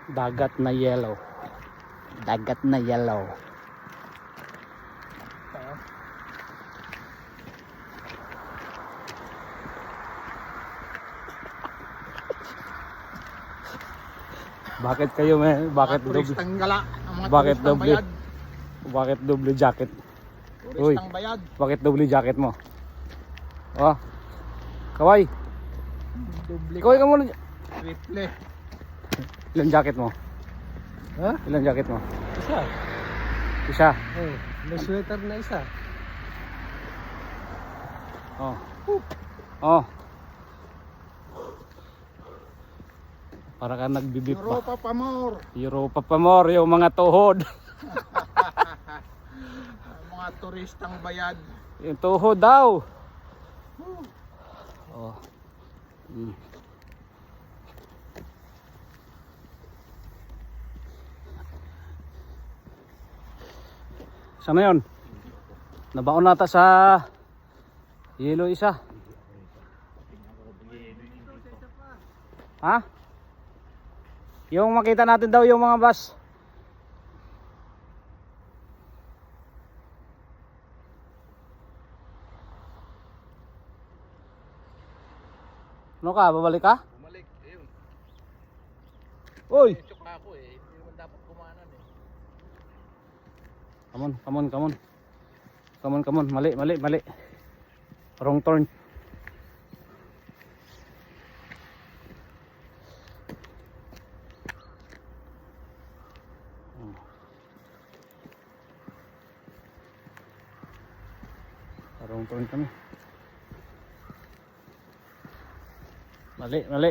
Dagat na yellow. Dagat na yellow. Bakit kayo bakit turistang gala, bakit turistang doble? bayad. Bakit doble jacket? Turistang bayad. Bakit doble jacket mo? Oh. Kaway. Doble. Kaway ka muna. Triple. Ilang jacket mo? Ha? Ilang jacket mo? Isa. Isa. Oh, may sweater na isa. Oh. Oh. Para ka nagbibip ba? Europa pa more. Europa pa more yung mga tuhod. Mga turistang bayad. Yung tuhod daw. Oh. Saan na yun? Nabaon nata sa yelo isa. Ha? Yung makita natin daw yung mga bus. Ano ka? Babalik ka? Bumalik, ayun. Uy! Chok na ako eh. Hindi naman dapat kumanan eh. Come on, come on, come on. Come on, come on. Mali, mali, mali. Wrong turn. Wrong turn kami. Mali, mali.